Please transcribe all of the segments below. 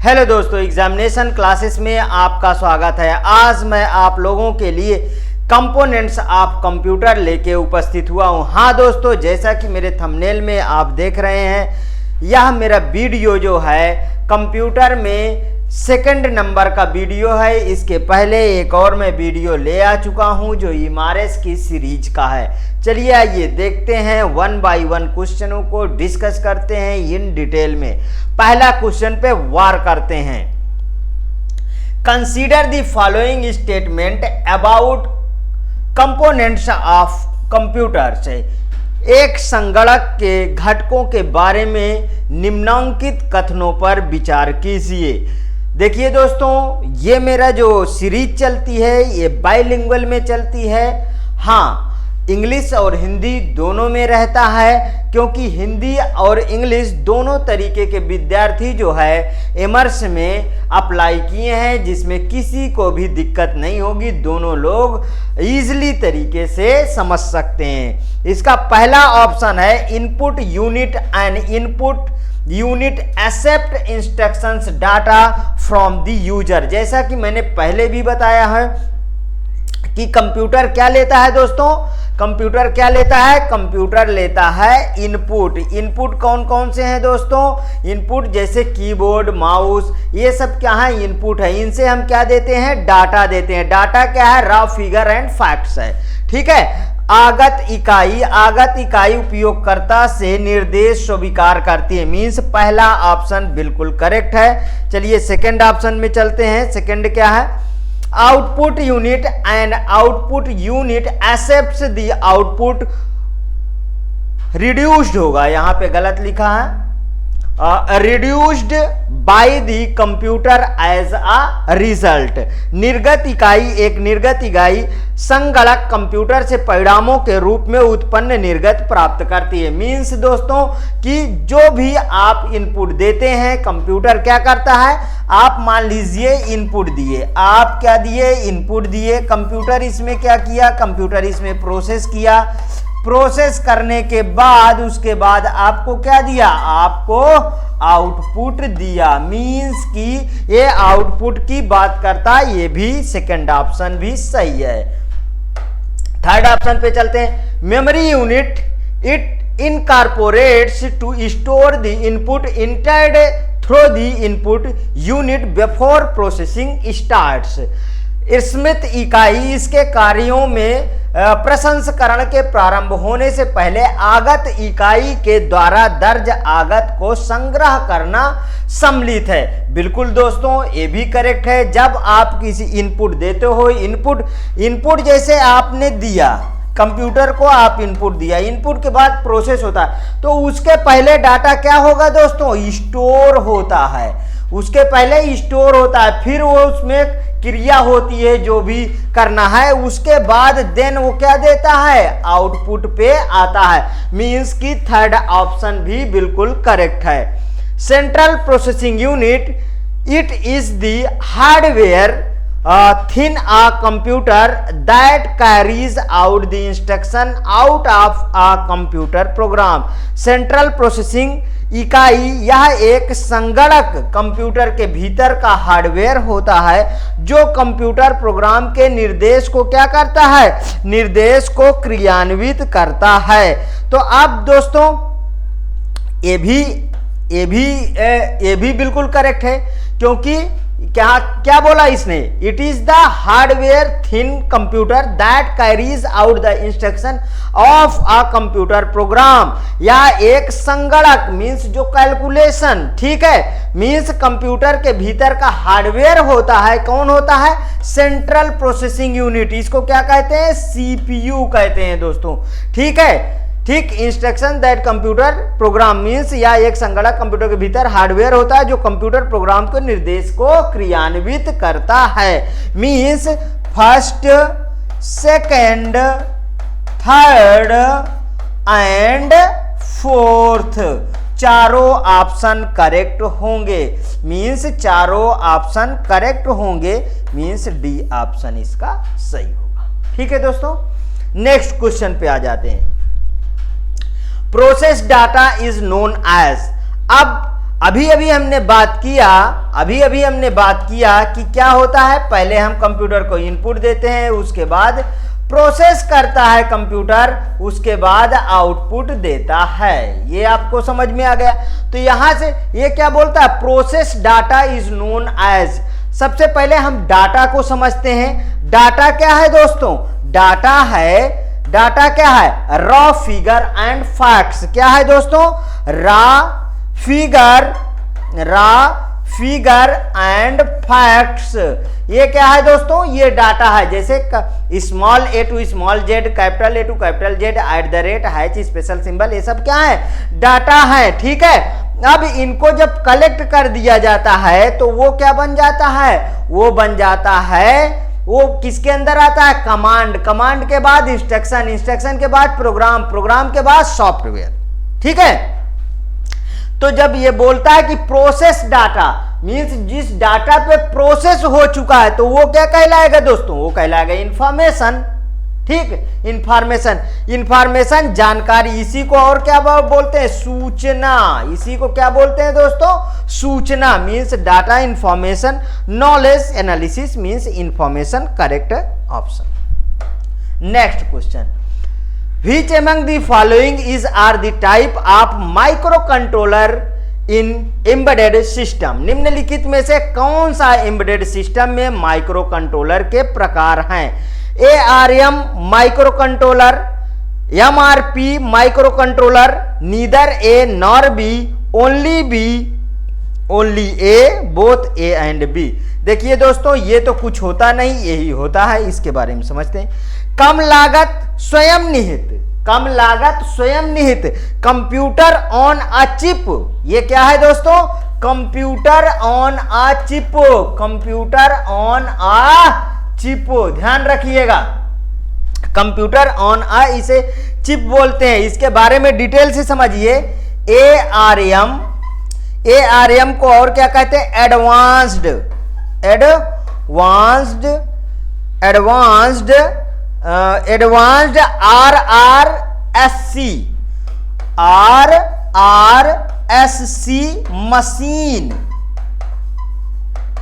Hello दोस्तों, examination classes में आपका स्वागत है। आज मैं आप लोगों के लिए कंपोनेंट्स ऑफ कंप्यूटर लेके उपस्थित हुआ हूं। हाँ दोस्तों, जैसा कि मेरे थंबनेल में आप देख रहे हैं, यह मेरा वीडियो जो है कंप्यूटर में सेकंड नंबर का वीडियो है। इसके पहले एक और मैं वीडियो ले आ चुका हूं जो इमारस की सीरीज का है। चलिए आइए देखते हैं, वन बाय वन क्वेश्चनों को डिस्कस करते हैं इन डिटेल में। पहला क्वेश्चन पे वार करते हैं। Consider the following statement about components of computers. एक संगणक के घटकों के बारे में निम्नांकित कथनों पर विचार कीजिए। देखिए दोस्तों, ये मेरा जो सीरीज चलती है ये बाइलिंगुअल में चलती है। हाँ, इंग्लिश और हिंदी दोनों में रहता है, क्योंकि हिंदी और इंग्लिश दोनों तरीके के विद्यार्थी जो है एमर्स में अप्लाई किए हैं, जिसमें किसी को भी दिक्कत नहीं होगी। दोनों लोग इजीली तरीके से समझ सकते हैं। इसका पहला ऑप्शन है input unit and input unit accept instructions data from the user. जैसा कि मैंने पहले भी बताया है कि कंप्यूटर क्या लेता है दोस्तों, कंप्यूटर क्या लेता है, कंप्यूटर लेता है इनपुट। इनपुट कौन कौन से हैं दोस्तों, इनपुट जैसे कीबोर्ड, माउस, ये सब क्या है, इनपुट है। इनसे हम क्या देते हैं, डाटा देते हैं। डाटा क्या है, रॉ फिगर एंड फैक्ट्स है। ठीक है। आगत इकाई उपयोगकर्ता से निर्देश स्वीकार करती है। मीन्स पहला ऑप्शन बिल्कुल करेक्ट है। चलिए सेकंड ऑप्शन में चलते हैं। सेकंड क्या है, output unit and output unit accepts the output reduced होगा, यहां पे गलत लिखा है, reduced by the computer as a result. निर्गत इकाई संगणक कंप्यूटर से परिणामों के रूप में उत्पन्न निर्गत प्राप्त करती है। मीन्स दोस्तों कि जो भी आप इनपुट देते हैं कंप्यूटर क्या करता है, आप मान लीजिए इनपुट दिए, आप क्या दिए, इनपुट दिए, कंप्यूटर इसमें क्या किया, कंप्यूटर इसमें प्रोसेस किया। प्रोसेस करने के बाद उसके बाद आपको क्या दिया, आपको आउटपुट दिया। मीन्स कि ये आउटपुट की बात करता है। ये भी सेकंड ऑप्शन भी सही है। थर्ड ऑप्शन पे चलते हैं। Memory unit it incorporates to store the input entered through the input unit before processing starts. स्मृत इकाई इसके कार्यों में प्रसंस्करण के प्रारंभ होने से पहले आगत इकाई के द्वारा दर्ज आगत को संग्रह करना सम्मिलित है। बिल्कुल दोस्तों, ये भी करेक्ट है। जब आप किसी इनपुट देते हो, इनपुट जैसे आपने दिया कंप्यूटर को, आप इनपुट दिया, इनपुट के बाद प्रोसेस होता है, तो उसके पहले डाटा क्या होगा दोस्तों, स्टोर होता है। उसके पहले स्टोर होता है, फिर वो उसमें क्रिया होती है जो भी करना है, उसके बाद देन वो क्या देता है, आउटपुट पे आता है। मीन्स की थर्ड ऑप्शन भी बिल्कुल करेक्ट है। Central processing unit it is the hardware thin a computer that carries out the instruction out of a computer program। Central processing इकाई यह एक संगणक कंप्यूटर के भीतर का हार्डवेयर होता है जो कंप्यूटर प्रोग्राम के निर्देश को क्या करता है, निर्देश को क्रियान्वित करता है। तो अब दोस्तों ये भी बिल्कुल करेक्ट है, क्योंकि क्या बोला इसने, it is the hardware thin computer that carries out the instruction of a computer program. या एक संगणक मीन्स जो कैलकुलेशन, ठीक है, मीन्स कंप्यूटर के भीतर का हार्डवेयर होता है। कौन होता है, सेंट्रल प्रोसेसिंग यूनिट। इसको क्या कहते हैं, सीपीयू कहते हैं दोस्तों। ठीक है, ठीक, instruction that computer program means या एक संगणक कंप्यूटर के भीतर हार्डवेयर होता है जो कंप्यूटर प्रोग्राम के निर्देश को क्रियान्वित करता है। Means first, second, third and fourth चारों ऑप्शन करेक्ट होंगे। मीन्स चारों ऑप्शन करेक्ट होंगे, मीन्स डी ऑप्शन इसका सही होगा। ठीक है दोस्तों, नेक्स्ट क्वेश्चन पे आ जाते हैं। Process data is known as. अब अभी अभी हमने बात किया कि क्या होता है, पहले हम कंप्यूटर को इनपुट देते हैं, उसके बाद प्रोसेस करता है कंप्यूटर, उसके बाद आउटपुट देता है। ये आपको समझ में आ गया। तो यहां से ये क्या बोलता है, process data is known as. सबसे पहले हम डाटा को समझते हैं। डाटा क्या है दोस्तों, डाटा क्या है, रॉ फिगर एंड फैक्ट्स। क्या है दोस्तों, रॉ फिगर एंड फैक्ट्स। ये क्या है दोस्तों, ये डाटा है। जैसे small A to small Z, capital A to capital Z, @ hash, special symbol, ये सब क्या है, डाटा है। ठीक है, अब इनको जब कलेक्ट कर दिया जाता है तो वो क्या बन जाता है, वो किसके अंदर आता है, कमांड के बाद इंस्ट्रक्शन के बाद प्रोग्राम के बाद सॉफ्टवेयर। ठीक है, तो जब ये बोलता है कि प्रोसेस डाटा मींस जिस डाटा पे प्रोसेस हो चुका है, तो वो क्या कहलाएगा दोस्तों, वो कहलाएगा इंफॉर्मेशन। ठीक, इंफॉर्मेशन जानकारी, इसी को और क्या बोलते हैं, सूचना। इसी को क्या बोलते हैं दोस्तों, सूचना। Means data, information, knowledge, analysis means information, correct option. Next question, Which among the following are the type of microcontroller in embedded system? निम्नलिखित में से कौन सा एम्बेडेड सिस्टम में माइक्रो कंट्रोलर के प्रकार हैं? ARM microcontroller, MRP microcontroller, neither A nor B, only A, both A and B। देखिए दोस्तों, ये तो कुछ होता नहीं, यही होता है। इसके बारे में समझते हैं। कम लागत स्वयं निहित, कंप्यूटर ऑन अ चिप। ये क्या है दोस्तों, कंप्यूटर ऑन अ चिप। ध्यान रखिएगा, कंप्यूटर ऑन अ, इसे चिप बोलते हैं। इसके बारे में डिटेल से समझिए। ARM को और क्या कहते हैं, एडवांस्ड RRSC मशीन।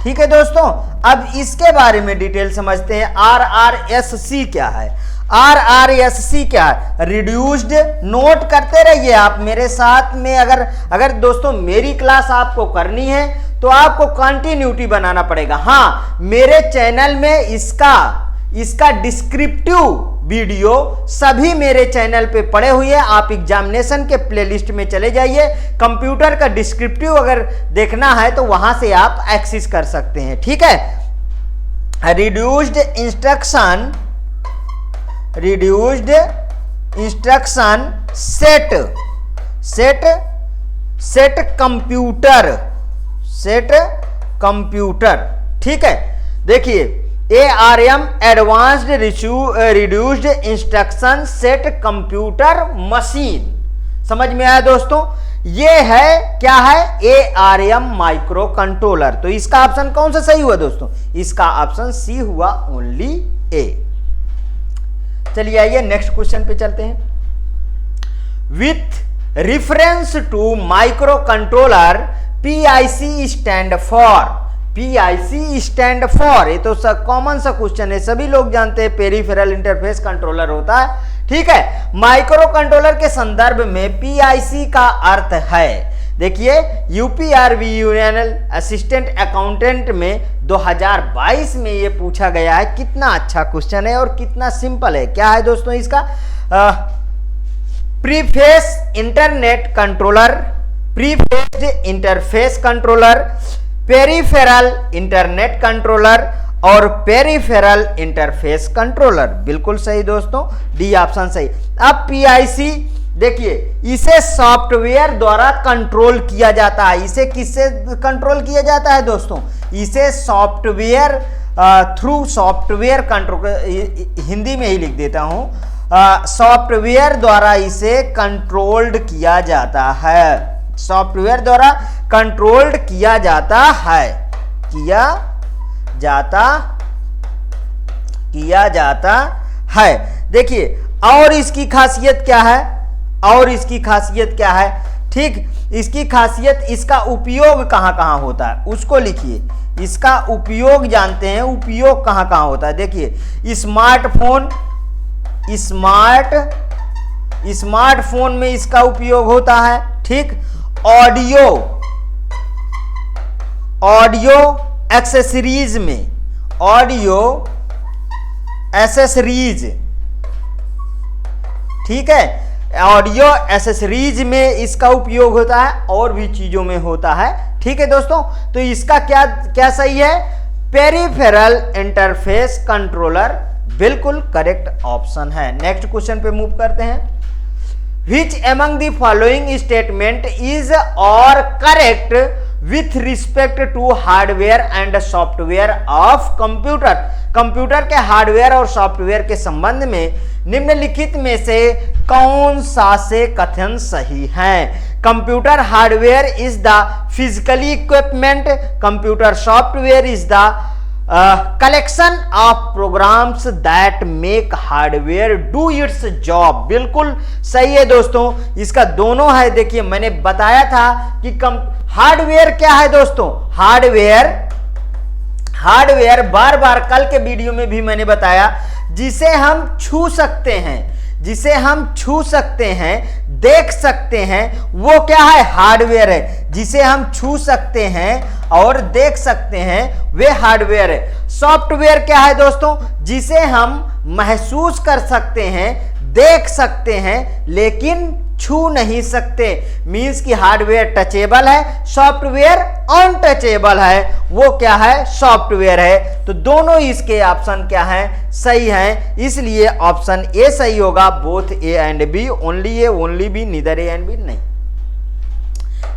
ठीक है दोस्तों, अब इसके बारे में डिटेल समझते हैं। RRSC क्या है, रिड्यूस्ड। नोट करते रहिए आप मेरे साथ में। अगर दोस्तों मेरी क्लास आपको करनी है तो आपको कंटिन्यूटी बनाना पड़ेगा। हाँ, मेरे चैनल में इसका डिस्क्रिप्टिव वीडियो सभी मेरे चैनल पे पड़े हुए हैं। आप एग्जामिनेशन के प्लेलिस्ट में चले जाइए, कंप्यूटर का डिस्क्रिप्टिव अगर देखना है तो वहां से आप एक्सेस कर सकते हैं। ठीक है, रिड्यूस्ड इंस्ट्रक्शन सेट कंप्यूटर। ठीक है, देखिए ARM advanced reduced instruction set computer machine. समझ में आया दोस्तों, ये है क्या है, ARM माइक्रो कंट्रोलर। तो इसका ऑप्शन कौन सा सही हुआ दोस्तों, इसका ऑप्शन सी हुआ, ओनली A। चलिए आइए नेक्स्ट क्वेश्चन पे चलते हैं। With reference to micro controller PIC stand for, ये तो कॉमन सा क्वेश्चन है, सभी लोग जानते हैं, पेरिफेरल इंटरफेस कंट्रोलर होता है। ठीक है, माइक्रो कंट्रोलर के संदर्भ में PIC का अर्थ है, देखिए UPRV यूनियन असिस्टेंट अकाउंटेंट में 2022 में ये पूछा गया है। कितना अच्छा क्वेश्चन है और कितना सिंपल है। क्या है दोस्तों इसका, preface internet controller, prefaced interface controller, peripheral internet controller और पेरिफेरल इंटरफेस कंट्रोलर। बिल्कुल सही दोस्तों, डी ऑप्शन सही। अब PIC देखिए, इसे सॉफ्टवेयर द्वारा कंट्रोल किया जाता है। इसे किससे कंट्रोल किया जाता है दोस्तों, इसे software through software control, Hindi में ही लिख देता हूं, सॉफ्टवेयर द्वारा इसे कंट्रोल्ड किया जाता है। सॉफ्टवेयर द्वारा कंट्रोल्ड किया जाता है। देखिए और इसकी खासियत क्या है, ठीक, इसकी खासियत, इसका उपयोग कहां कहां होता है उसको लिखिए। इसका उपयोग जानते हैं, उपयोग कहां कहां होता है। देखिए स्मार्टफोन, स्मार्टफोन में इसका उपयोग होता है। ठीक, ऑडियो एक्सेसरीज में, ऑडियो एसेसरीज, ठीक है, ऑडियो एसेसरीज में इसका उपयोग होता है और भी चीजों में होता है। ठीक है दोस्तों, तो इसका क्या क्या सही है, पेरिफेरल इंटरफेस कंट्रोलर, बिल्कुल करेक्ट ऑप्शन है। नेक्स्ट क्वेश्चन पे मूव करते हैं। Which among the following statement is or correct with respect to hardware and software of computer? Computer के हार्डवेयर और सॉफ्टवेयर के संबंध में निम्नलिखित में से कौन सा से कथन सही है? Computer hardware is the physically equipment, computer software is the collection of programs that make hardware do it's job. बिल्कुल सही है दोस्तों, इसका दोनों है। देखिए मैंने बताया था कि हार्डवेयर क्या है दोस्तों, हार्डवेयर बार बार कल के वीडियो में भी मैंने बताया, जिसे हम छू सकते हैं, जिसे हम छू सकते हैं, देख सकते हैं, वो क्या है, हार्डवेयर है। जिसे हम छू सकते हैं और देख सकते हैं वे हार्डवेयर है। सॉफ्टवेयर क्या है दोस्तों, जिसे हम महसूस कर सकते हैं, देख सकते हैं, लेकिन छू नहीं सकते। मींस कि हार्डवेयर टचेबल है, सॉफ्टवेयर अनटचेबल है, वो क्या है, सॉफ्टवेयर है। तो दोनों इसके ऑप्शन क्या है, सही है। इसलिए ऑप्शन ए सही होगा, both A and B, only A only B, neither A and B नहीं।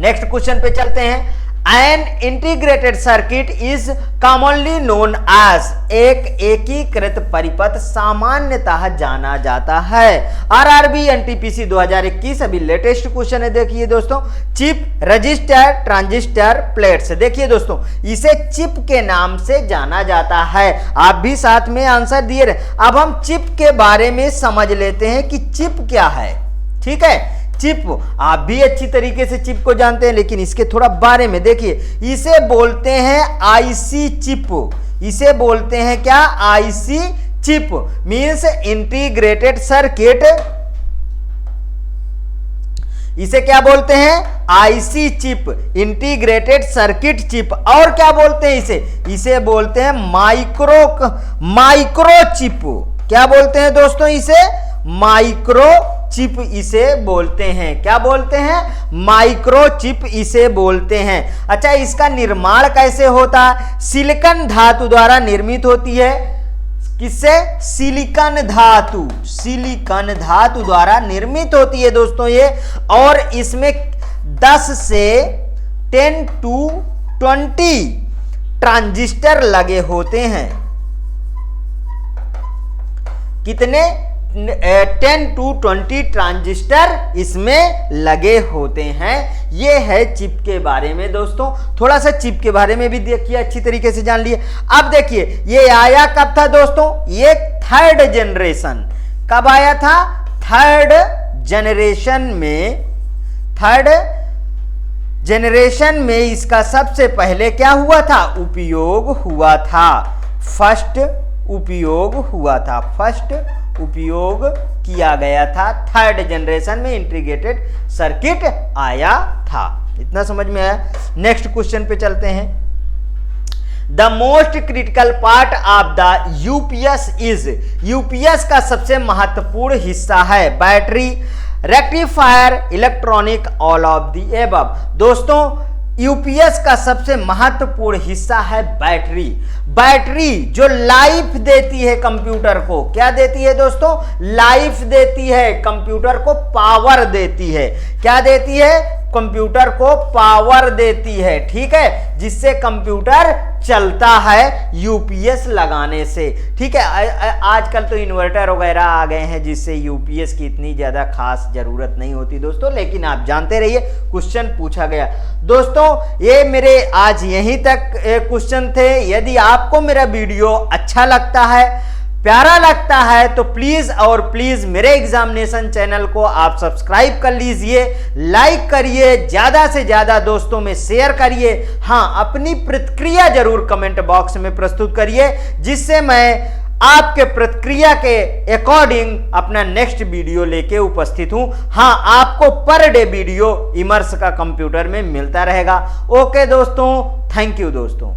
नेक्स्ट क्वेश्चन पे चलते हैं। An integrated circuit is commonly known as, एक एकीकृत परिपथ सामान्यतः जाना जाता है। आरआरबी एनटीपीसी 2021 अभी लेटेस्ट क्वेश्चन है। देखिए दोस्तों, चिप, रजिस्टर, ट्रांजिस्टर, प्लेट्स। देखिए दोस्तों, इसे चिप के नाम से जाना जाता है। आप भी साथ में आंसर दिए रहे। अब हम चिप के बारे में समझ लेते हैं कि चिप क्या है। ठीक है, चिप आप भी अच्छी तरीके से चिप को जानते हैं, लेकिन इसके थोड़ा बारे में देखिए। इसे बोलते हैं आईसी चिप, इसे बोलते हैं क्या, IC chip, means integrated circuit. इसे क्या बोलते हैं, IC chip, integrated circuit chip. और क्या बोलते हैं इसे बोलते हैं माइक्रो चिप। क्या बोलते हैं दोस्तों, इसे माइक्रो चिप इसे बोलते हैं। क्या बोलते हैं, माइक्रो चिप इसे बोलते हैं। अच्छा, इसका निर्माण कैसे होता है, सिलिकॉन धातु द्वारा निर्मित होती है। किससे, सिलिकॉन धातु, सिलिकॉन धातु द्वारा निर्मित होती है दोस्तों ये। और इसमें 10 से 10 to 20 ट्रांजिस्टर लगे होते हैं। कितने, 10 to 20 ट्रांजिस्टर इसमें लगे होते हैं। ये है चिप के बारे में दोस्तों। थोड़ा सा चिप के बारे में भी देखिए, अच्छी तरीके से जान लिए। अब देखिए ये आया कब था दोस्तों, ये थर्ड जनरेशन। कब आया था, थर्ड जनरेशन में इसका सबसे पहले क्या हुआ था, उपयोग हुआ था। फर्स्ट उपयोग किया गया था, थर्ड जनरेशन में इंटीग्रेटेड सर्किट आया था। इतना समझ में आया। नेक्स्ट क्वेश्चन पे चलते हैं। The most critical part of the UPS is, UPS का सबसे महत्वपूर्ण हिस्सा है battery, rectifier, electronic, all of the above. दोस्तों, यूपीएस का सबसे महत्वपूर्ण हिस्सा है बैटरी। बैटरी जो लाइफ देती है कंप्यूटर को, क्या देती है दोस्तों, लाइफ देती है, कंप्यूटर को पावर देती है। क्या देती है, कंप्यूटर को पावर देती है। ठीक है, जिससे कंप्यूटर चलता है यूपीएस लगाने से। ठीक है, आजकल तो इन्वर्टर वगैरह आ गए हैं, जिससे यूपीएस की इतनी ज्यादा खास जरूरत नहीं होती दोस्तों। लेकिन आप जानते रहिए, क्वेश्चन पूछा गया दोस्तों। ये मेरे आज यहीं तक क्वेश्चन थे। यदि आपको मेरा वीडियो अच्छा लगता है, प्यारा लगता है तो प्लीज और प्लीज मेरे एग्जामिनेशन चैनल को आप सब्सक्राइब कर लीजिए, लाइक करिए, ज्यादा से ज्यादा दोस्तों में शेयर करिए। हाँ, अपनी प्रतिक्रिया जरूर कमेंट बॉक्स में प्रस्तुत करिए, जिससे मैं आपके प्रतिक्रिया के अकॉर्डिंग अपना नेक्स्ट वीडियो लेके उपस्थित हूं। हाँ, आपको पर डे वीडियो इमर्स का कंप्यूटर में मिलता रहेगा। ओके दोस्तों, थैंक यू दोस्तों।